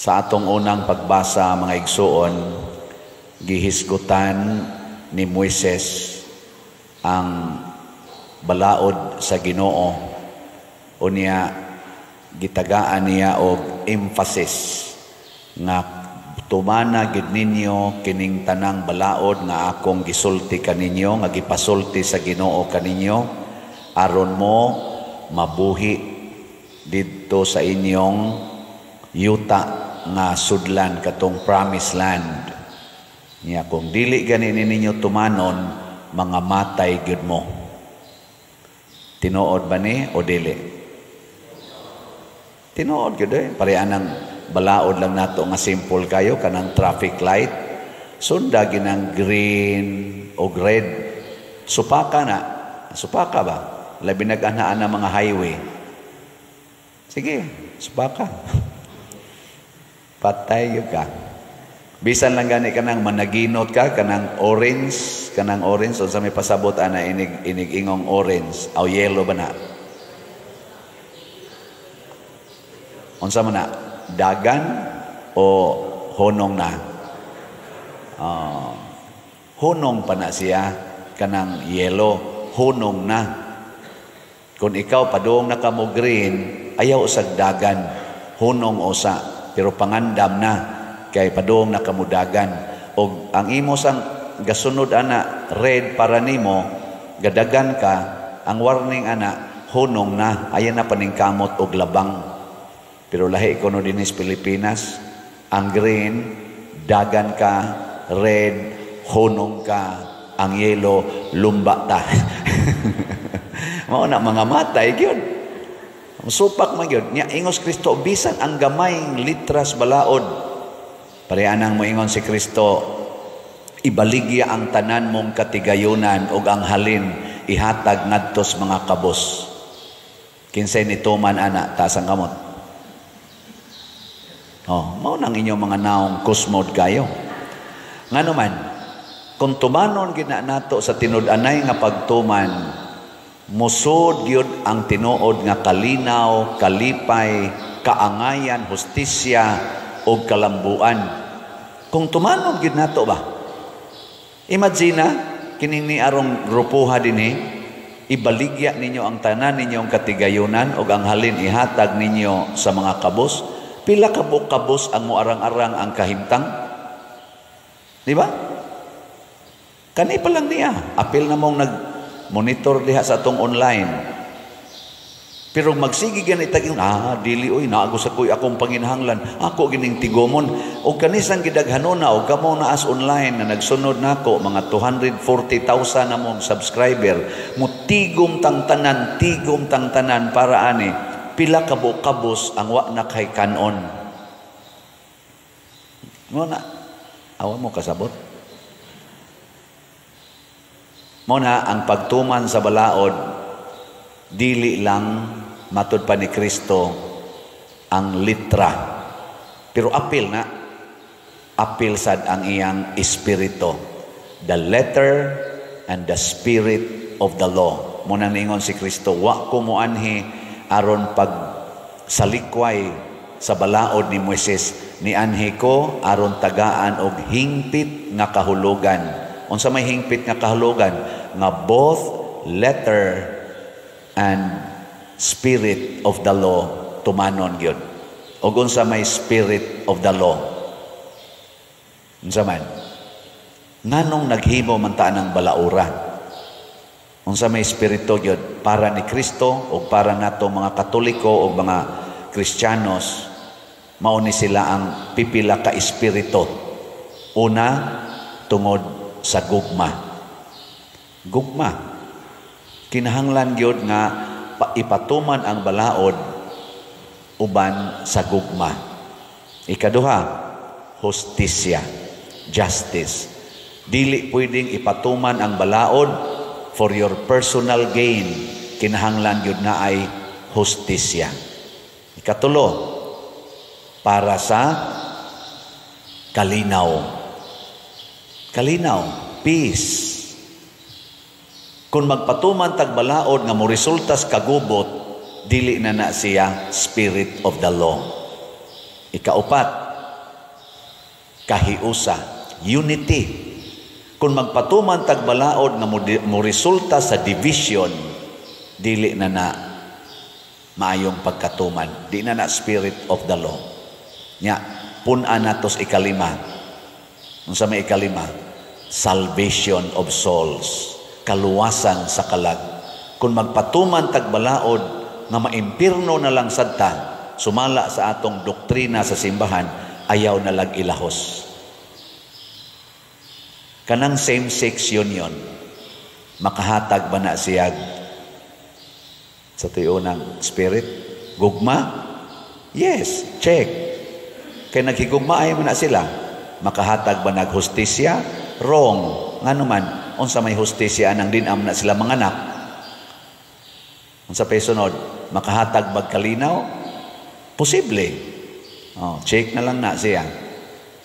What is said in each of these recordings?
Sa atong unang pagbasa, mga igsuon, gihisgutan ni Moises ang balaod sa Ginoo, o niya gitagaan niya og emphasis nga tumana gid ninyo kining tanang balaod nga akong gisulti kaninyo, nga gipasulti sa Ginoo kaninyo, aron mo mabuhi didto sa inyong yuta nga sudlan katong promised land. Niya kung dili gani ninyo tumanon, mga matay gyud mo. Tinuod ba ni o dili? Tinuod gyud eh. Parehan ng balaod lang nato nga simple kayo, kanang traffic light. Sunda ginang green o red. Supaka na. Supaka ba? Labi nag-anaan ng mga highway. Sige, supaka. Patay yun ka. Bisan lang gani kanang managinot ka, kanang orange, o sa may pasabot ana inig ingong orange, o yellow ba na? Unsa man na? Dagan o honong na? Honong pa na siya, kanang yellow, honong na. Kung ikaw padung na ka mo green, ayaw usag dagan, honong usa. Pero pangandam na kay padung na kamudagan, o ang imo sang gasunod ana red para nimo gadagan ka, ang warning ana hunong na, ayan na paningkamot og labang. Pero lahi ko no dinis Pilipinas, ang green dagan ka, red hunong ka, ang yellow lumba ta. Mao na mga matay gyud. Supak man yun. Nya ingos Kristo, bisan ang gamayng litras balaod. Pareanang mo ingon si Kristo, ibaligya ang tanan mong katigayunan ug ang halin ihatag ngadtos mga kabos. Kinsay ni tuman ana, tasang kamot. Mao nang inyong mga naong kusmod kayo. Ngano man, kung tumanon gina nato sa tinud-anay nga pagtuman, musod gyud ang tinuod nga kalinaw, kalipay, kaangayan, hustisya o kalambuan. Kung tumanon gyud nato ba? Imagine kining ni arong grupuha dinhi, ibaligya ninyo ang tanan ninyong katigayunan o ang halin ihatag ninyo sa mga kabos. Pila ka kabos ang moarang-arang ang kahimtang? Di ba? Kani pa lang niya, apil na mong monitor diha sa atong online. Pero magsigi ganit tagin, dili oy naago sa kuy akong panginahanglan, ako gining tigomon og kanisang gidaghanona og kamo na as online na nagsunod nako mga 240,000 na mong subscriber, mo tigom tang tanan para ani pila ka kabos ang wa na kay kanon. Mo na awa mo kasabot. Muna ang pagtuman sa balaod, dili lang matud pa ni Kristo ang litra. Pero apil sad ang iyang espiritu. The letter and the spirit of the law. Muna ningon si Kristo, wa ko moanhi aron pag salikway sa balaod ni Moises, ni anhi ko aron tagaan og hingpit nga kahulugan. Unsa may hingpit nga kahulugan? Nga both letter and spirit of the law tumanon gyud. O unsa may spirit of the law? Unsa man? Nganong naghimo man ta ng balaura? Unsa may espiritu gyud para ni Kristo o para nato mga Katoliko o mga Kristiyanos, mao ni sila ang pipila ka espiritu. Una, tungod sa gugma. Gugma. Kinahanglan gyud nga ipatuman ang balaod uban sa gugma. Ikaduha, hustisya, justice. Dili pwedeng ipatuman ang balaod for your personal gain. Kinahanglan gyud na ay hustisya. Ikatulo, para sa kalinaw. Kalinaw, peace. Kung magpatuman tagbalaod nga mo resultas kagubot, dili na siya spirit of the law. Ikaupat, kahiusa, unity. Kung magpatuman tagbalaod nga mo resulta sa division, dili na maayong pagkatuman, di na spirit of the law. Nya, punan natos ikalima. Unsa may ikalima? Salvation of souls, kaluwasan sa kalag. Kung magpatuman tagbalaod nga maimpirno na lang sadta, sumala sa atong doktrina sa simbahan, ayaw na lang ilahos. Kanang same-sex union, makahatag ba na siyag sa tuyunang spirit? Gugma? Yes, check. Kaya naghigugma ay mo na sila. Makahatag ba naghustisya? Wrong. Nga naman, unsa may hustisya nang dinam na sila manganak? Unsa pay sunod? Makahatag ba kalinaw? Posible. Check na lang na siya.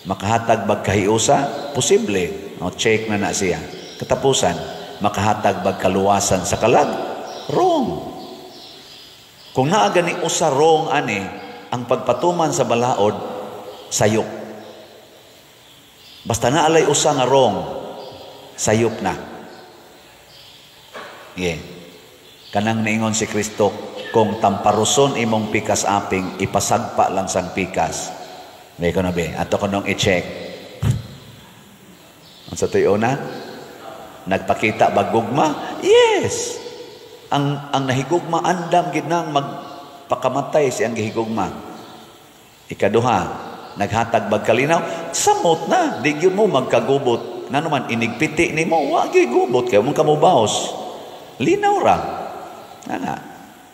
Makahatag ba kahiusa? Posible. Check na siya. Katapusan, makahatag ba kaluwasan sa kalag? Wrong. Kung naaga ni usa wrong ani, ang pagpatuman sa balaod, sayop. Basta naalay usa nga wrong, sayop na. Yeah. Kanang niingon si Kristo, kung tamparuson imong pikas aping, ipasagpa lang sang pikas. May ko na be, ato ko nung i-check. Ang sa tuyo na, nagpakita ba gugma? Yes! Ang nahigugma, andam ginang magpakamatay siyang gihigugma. Ikaduha, naghatag bag kalinaw, samot na, di yun mo magkagubot. Nga naman, inigpiti ni mo, wag gigubot kayo, mong kamubaos. Linaw ra. Nga.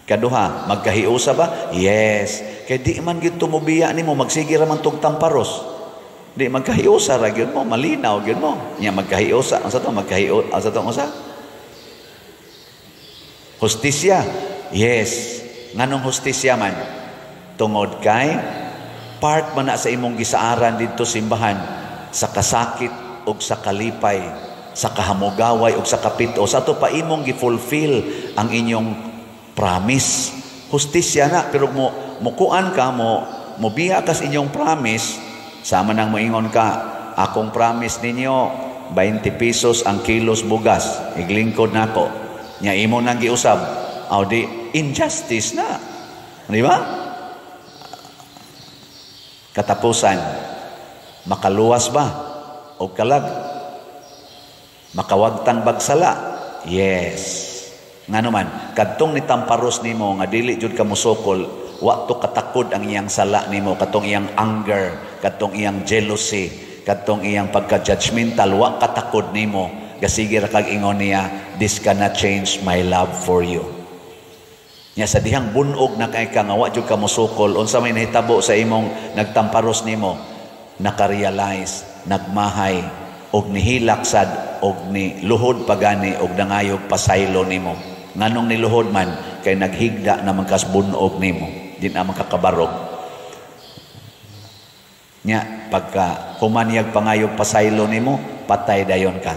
Kaduha, magkahiusa ba? Yes. Kaya di man yun tumubiya ni mo, magsige raman tong tamparos. Di magkahiusa ra yun mo, malinaw yun mo. Nga magkahiusa. Ang sa to, magkahiusa. Ang sa to, ang sa? Hustisya. Yes. Nganong hustisya man? Tungod kay, part man na sa imong gisaaran dito simbahan, sa kasakit o sa kalipay, sa kahamugaway o sa kapito. Sa to pa imong gifulfill ang inyong promise. Hustisya na, pero mukuan ka mo biya kas inyong promise, sama nang moingon ka, akong promise ninyo 20 pesos ang kilos bugas, iglingkod nako. Nya imo nang giusab, aw di injustice na. Di ba? Katapusan, makaluwas ba o kalag? Makawagtang bagsala? Yes. Nga naman, kadtong nitamparos nimo nga dili jud ka musukol, wa to katakod ang iyang sala nimo, katong iyang anger, katong iyang jealousy, katong iyang pagka-judgmental, wa katakod nimo. Gasige ra kag ingon niya, this cannot change my love for you. Nya sa dihang bunog na kay ka nga wa jud ka musukol, unsa may nahitabo sa imong nagtamparos nimo, naka-realize, nagmahay og nihilak sad og ni luhod pagani og nangayog pasaylo nimo. Nganong niluhod man kay naghigda na magkas bunog nimo, di na makakabarog. Nya pagka humanyag pangayog pasaylo nimo, patay dayon ka.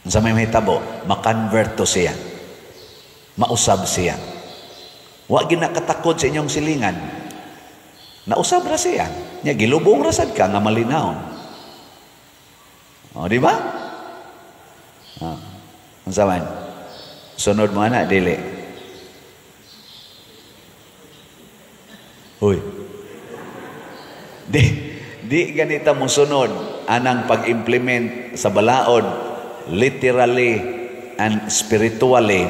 Unsa may mahitabo, makonvert to siya. Mausab siya. Wa ginakatakod sa inyong silingan. Nausab ra siya. Nya gilubong ra sad ka nga malinaw. O, di ba? Ang saman, sunod mo na, dili. Huy. Di ganita mo sunod anang pag-implement sa balaod, literally and spiritually,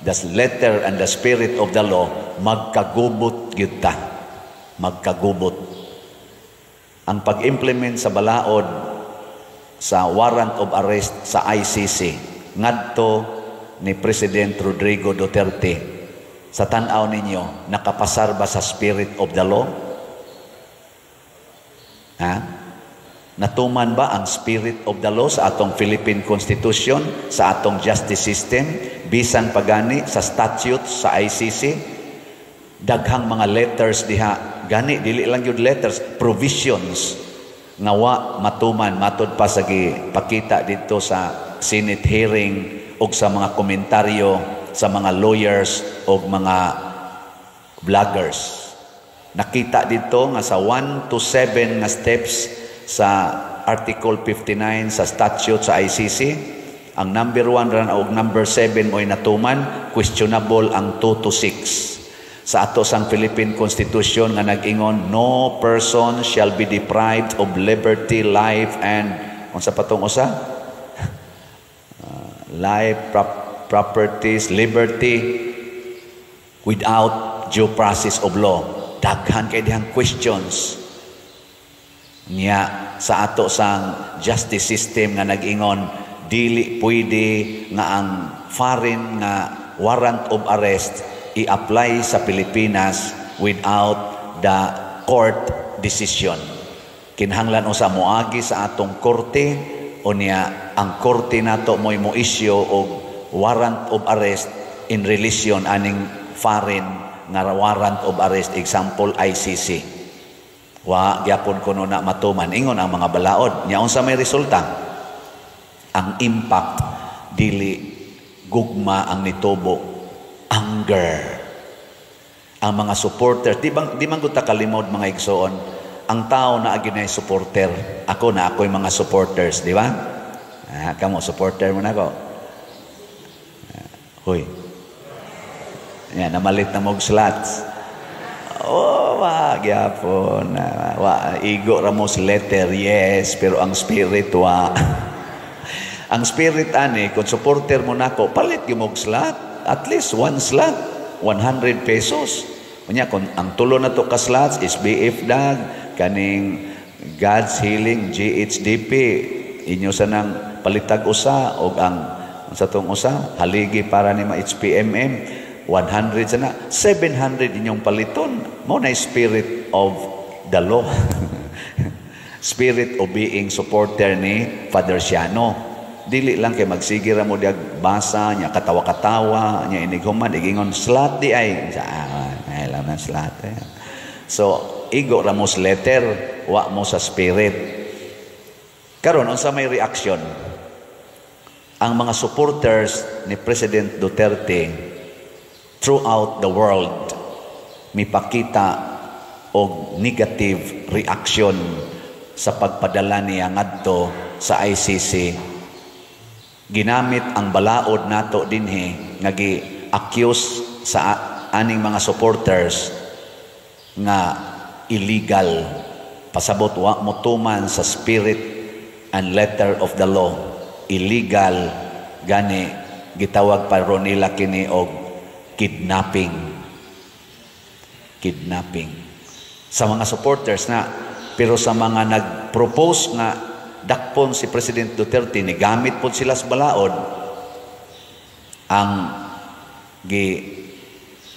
the letter and the spirit of the law, magkagubot gyud ta. Magkagubot. Ang pag-implement sa balaod, sa warrant of arrest sa ICC ngadto ni President Rodrigo Duterte, sa tan-aw ninyo, nakapasar ba sa spirit of the law? Ha? Natuman ba ang spirit of the law sa atong Philippine Constitution, sa atong justice system, bisan pagani sa statute sa ICC? Daghang mga letters diha, gani dili lang yun letters, provisions nga wa matuman matud pa sa gipakita dito sa Senate hearing o sa mga komentaryo sa mga lawyers o mga vloggers. Nakita dito nga sa 1 to 7 nga steps sa Article 59 sa statute sa ICC. Ang number 1 ran o number 7 mo'y natuman, questionable ang 2 to 6. Sa ato sang Philippine Constitution nga nag-ingon, no person shall be deprived of liberty, life, and unsa patong usa? Life, properties, liberty without due process of law. Daghan kay dihang questions niya sa ato sang justice system nga nag-ingon, dili pwede nga ang foreign nga warrant of arrest i-apply sa Pilipinas without the court decision. Kinahanglan usa moagi sa atong korte o niya ang korte nato mo'y mo-issue og warrant of arrest in relation aning foreign nga warrant of arrest, example ICC. Wa gyapon kuno na matuman ingon ang mga balaod. Nya unsa may resulta? Ang impact dili gugma ang nitubo, anger. Ang mga supporters, di man gud ta kalimod mga igsoon, ang tao na aginay supporter. Ako na ako'y mga supporters, di ba? Kamo supporter mo na ko. Hoy. Yan, namalit na mong slots. Oh, gyapon. Igo ramos letter, yes, pero ang spirit, Ang spirit, ani, kung supporter mo na ko, palit yung mong slot. At least one slot, 100 pesos. Kunya, kung ang tulo na to ka slots, SBF DAG, kaning God's Healing, GHDP, inyo sa nang palitag usa, o ang sa tong usa, haligi para ni ma-HPMM, 100 sana, 700 inyong paliton. Mo na spirit of the law. Spirit of being supporter ni Father Siano. Dili lang kay magsigira mo diag basa niya, katawa-katawa niya, inighuman, igingon, slot di ay. Ay lang na slot. So, igo ramos letter, wa mo sa spirit. Karon unsa may reaction? Ang mga supporters ni President Duterte throughout the world mipakita og negative reaction sa pagpadala niya ngadto sa ICC. Ginamit ang balaod nato dinhi nga gi-accuse sa aning mga supporters nga illegal, pasabot wa motuman sa spirit and letter of the law, illegal, gani gitawag pa ron nila kini og kidnapping sa mga supporters na. Pero sa mga nag-propose nga dakpon si President Duterte, ni gamit po sila sa balaod, ang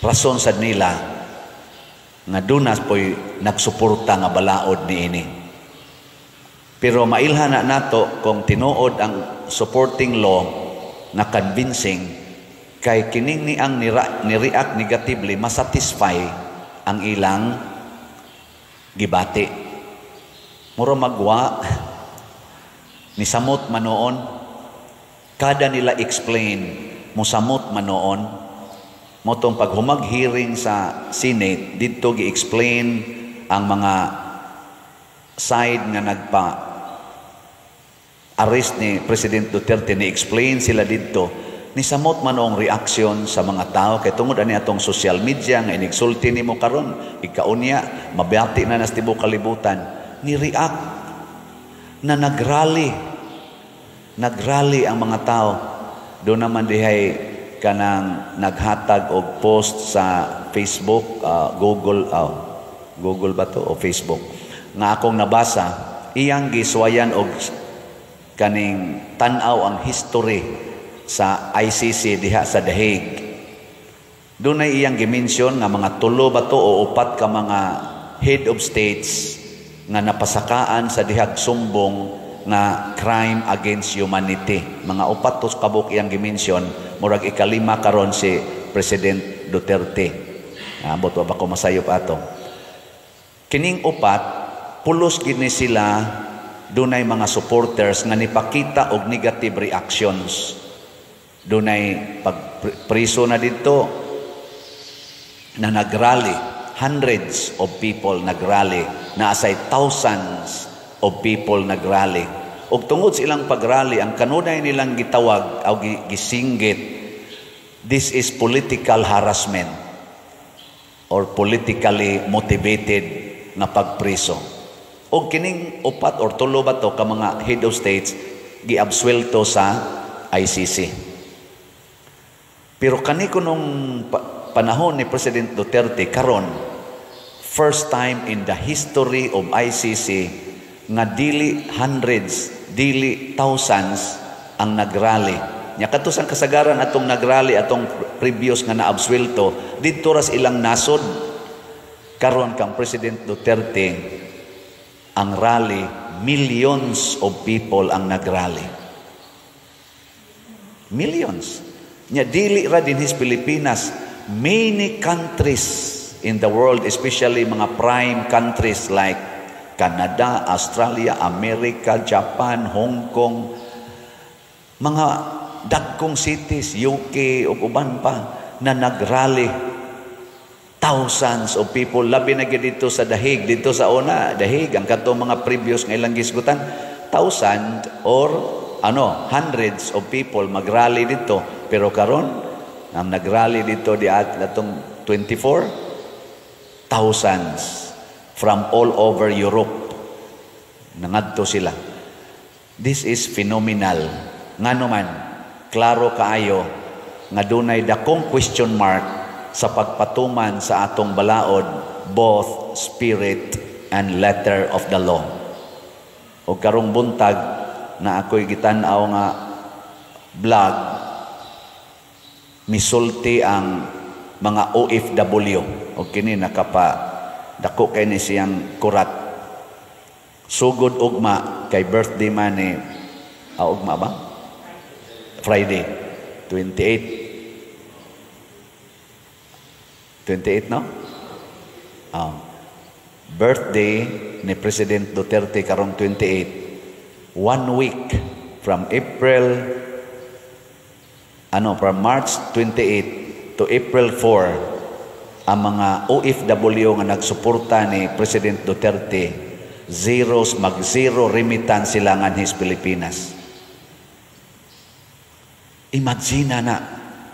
rason sad nila nga dunas po'y nagsuporta nga balaod ni ini. Pero mailhan na nato kung tinuod ang supporting law na convincing, kay kining ni ang ni-react negatively, masatisfy ang ilang gibati. Mura magwa, ni samot manoon, kada nila explain, musamot manoon, motong paghumag hearing sa Senate, dito gi-explain ang mga side nga nagpa-arrest ni President Duterte, ni-explain sila dito. Nisamot man ang reaksyon sa mga tao kay tungod ani atong social media nga inigsulti nimo karon, ikaunya mabati na nas tibuok kalibutan, ni react na nagrally ang mga tao. Do naman dihay kanang naghatag og post sa Facebook, Google ba to o Facebook nga akong nabasa, iyang giswayan og kaning tan-aw ang history sa ICC diha sa The Hague. Doon ay iyang gimension nga mga 3 ba to o 4 ka mga head of states nga napasakaan sa dihag sumbong na crime against humanity. Mga 4 to kabuk iyang gimension, murag ikalima karon si President Duterte. Ambot ba ko masayop ato. Kining 4, pulos gini sila, dunay mga supporters nga nipakita og negative reactions. Dunay pagpriso na dito na nagrally, hundreds of people nagrally, naasay thousands of people nagrally. Ug tungod sa ilang pagrally, ang kanunay nilang gitawag o gisinggit, this is political harassment or politically motivated na pagpriso. O kining upat or tulo ba to ka mga head of states giabsuelto sa ICC. Pero kaniko nung panahon ni President Duterte karon, first time in the history of ICC nga dili hundreds, dili thousands ang nagrally. Nya katus ang kasagaran atong nagrally atong previous nga naabsuelto didto ras ilang nasod. Karon kang President Duterte, ang rally, millions of people ang nagrally. Millions. Nya dili ra din his Pilipinas, many countries in the world, especially mga prime countries like Canada, Australia, America, Japan, Hong Kong, mga dagkong cities, UK o uban pa na nagrally. Thousands of people, labi na dito sa Dahig, dito sa una, Dahig, ang katong mga previous nga ilang gisgutan, thousand or hundreds of people magrally dito. Pero karon, ang nagrally dito di atong 24, thousands from all over Europe. Nangadto sila. This is phenomenal. Ngano man, klaro kaayo nga dunay dakong question mark sa pagpatuman sa atong balaod, both spirit and letter of the law. O karong buntag na ako'y gitan-aw nga vlog, misulti ang mga OFW. O kini nakapa dako kay ni siyang kurat. Sugod ugma kay birthday man ni ugma ba? Friday 28, no? Birthday ni President Duterte karong 28. 1 week from March 28 to April 4, ang mga OFW nga nagsuporta ni President Duterte, mag-zero remittance sila nga his Pilipinas. Imagine na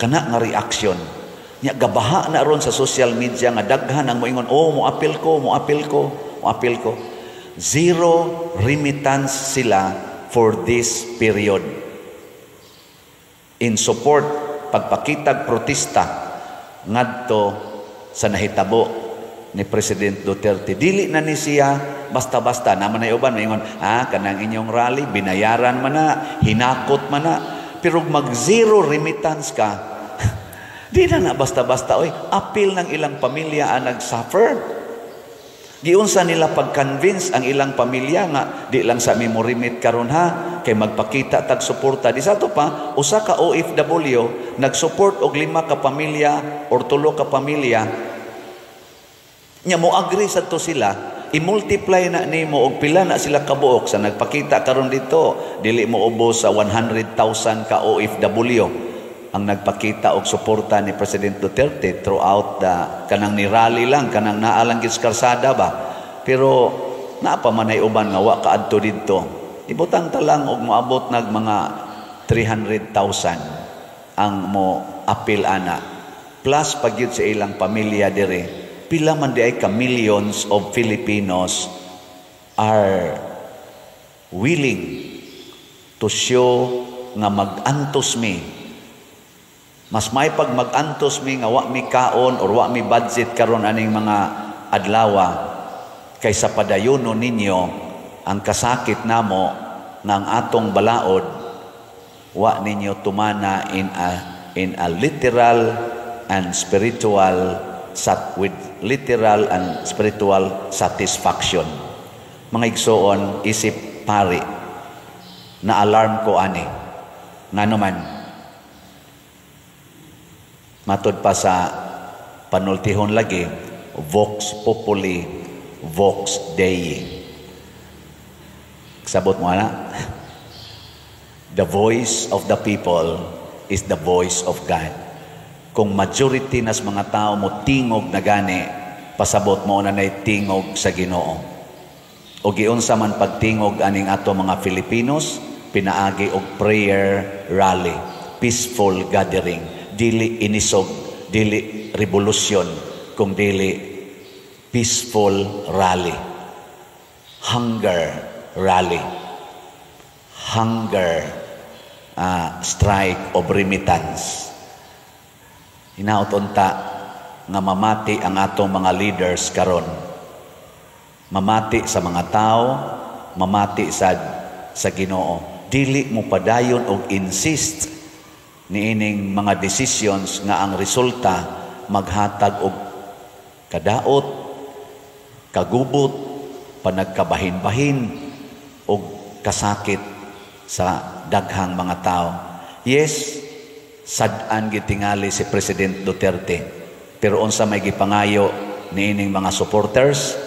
kana nga reaction. Nya gabaha na ron sa social media nga daghan ang moingon, mo appeal ko. Zero remittance sila for this period. In support, pagpakitag protesta ngadto sa nahitabo ni President Duterte. Dili na ni siya basta-basta naman ay uban moingon, kanang inyong rally binayaran man na, hinakot man na, pero mag-zero remittance ka. Di na basta-basta, appeal ng ilang pamilya ang nag-suffer. Giunsa nila pag-convince ang ilang pamilya nga, di lang sa remit karon kay magpakita tag-suporta. Di sa to pa, usa ka OFW, nag-support og 5 ka pamilya or 3 ka pamilya, nya mo agree sa to sila, i-multiply na nimo og pila na sila kabuok sa nagpakita karon dito, dili mo ubos sa 100,000 ka OFW ang nagpakita og suporta ni President Duterte throughout kanang ni-rally lang, kanang naalang giskarsada ba. Pero napamanay uban nga wa kaadto didto. Ibutang ta lang og moabot nag mga 300,000 ang mo appeal ana. Plus pagyud sa ilang pamilya dire, pila man di ay ka millions of Filipinos are willing to show nga mag-antos mi. Mas may pag mag-antos mi nga wa mi kaon or wa mi budget karon aning mga adlawa kaysa padayono ninyo ang kasakit namo nga ang atong balaod wa ninyo tumana in a literal and spiritual with literal and spiritual satisfaction. Mga igsoon, isip pari na alarm ko ani ngano man matod pa sa panultihon lagi, Vox Populi, Vox Dei. Sabot mo na? The voice of the people is the voice of God. Kung majority nas mga tao mo tingog na gani, pasabot mo na nay tingog sa Ginoo. O giunsa man pagtingog aning ato mga Filipinos, pinaagi og prayer rally, peaceful gathering, dili inisog, dili revolusyon, kung dili peaceful rally, hunger rally, hunger strike of remittance. Hinaot unta nga mamati ang atong mga leaders karon. Mamati sa mga tao, mamati sa Ginoo. Dili mo padayon og insist niining mga decisions nga ang resulta maghatag og kadaot, kagubot, panagkabahin-bahin og kasakit sa daghang mga tao. Yes, sad-an gitingali si President Duterte, pero unsa may gipangayo niining mga supporters,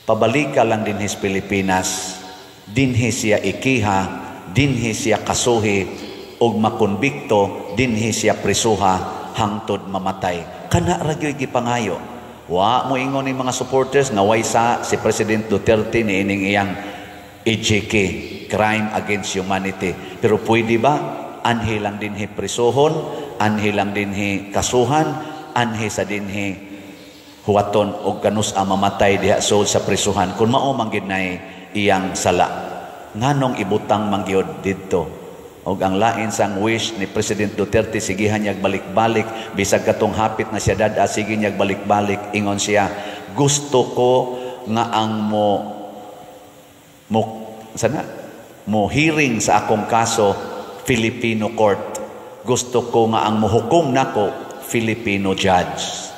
pabalika lang dinhi sa Pilipinas, dinhi siya ikiha, dinhi siya kasuhi, og makonbikto, dinhi siya prisuha, hangtod mamatay. Kana ra gyud gipangayo. Wa mo ingon ni mga supporters nga way sa si President Duterte niining iyang EJK, crime against humanity. Pero pwede ba anhi lang dinhi prisuhon, anhi lang dinhi kasuhan, anhi sa dinhi huwaton og kanus mamatay diha sa prisuhan kung mao man gid nay iyang sala. Nganong ibutang man gyud didto? Og ang lain sang wish ni President Duterte, sigihan niyag balik-balik, bisag katong hapit na siya dada, sige niyag balik-balik, ingon siya, gusto ko nga ang mo hearing sa akong kaso Filipino court. Gusto ko nga ang muhukom nako Filipino judge.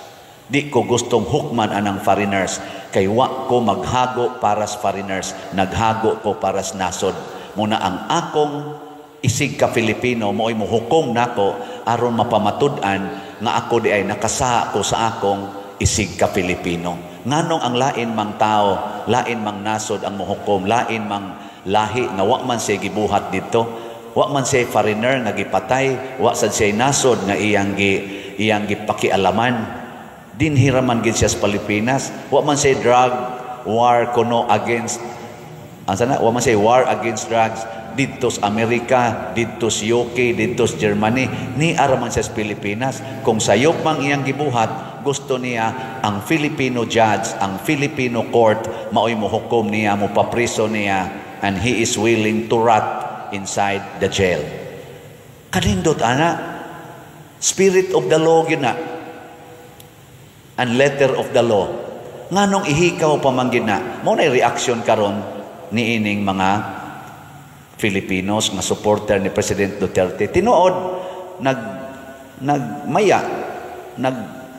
Di ko gustong hukman anang foreigners, kay wa ko maghago para sa foreigners, naghago ko para sa nasod. Muna ang akong isig ka Filipino, mo'y muhukom nako aron mapamatud-an nga ako di ay nakasaha ko sa akong isig ka Filipino. Nganong ang lain mang tao, lain mang nasod ang muhukom, lain mang lahi nga wa man siya gibuhat dito, wa man siya foreigner nga gipatay, wa sad siya nasod nga iyang gipakialaman. Dinhiraman gid siya sa Pilipinas, wa man siya drug war kuno against wa man siya war against drugs dito sa Amerika, dito sa UK, dito sa Germany, ni araman siya sa Pilipinas. Kung sayop mang iyang gibuhat, gusto niya ang Filipino judge, ang Filipino court, maoy mo hukom niya, mo papriso niya, and he is willing to rot inside the jail. Kanindot, ana, spirit of the law yun na, and letter of the law. Nganong ihikaw pamanggid na, mo na reaction karon ni ining mga Filipinos nga supporter ni President Duterte. Tinuod,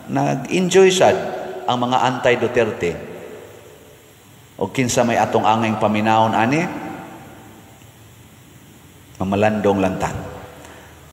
nag-enjoy sad ang mga anti-Duterte. O kinsa may atong angay paminawon ani, mamalandong lang ta.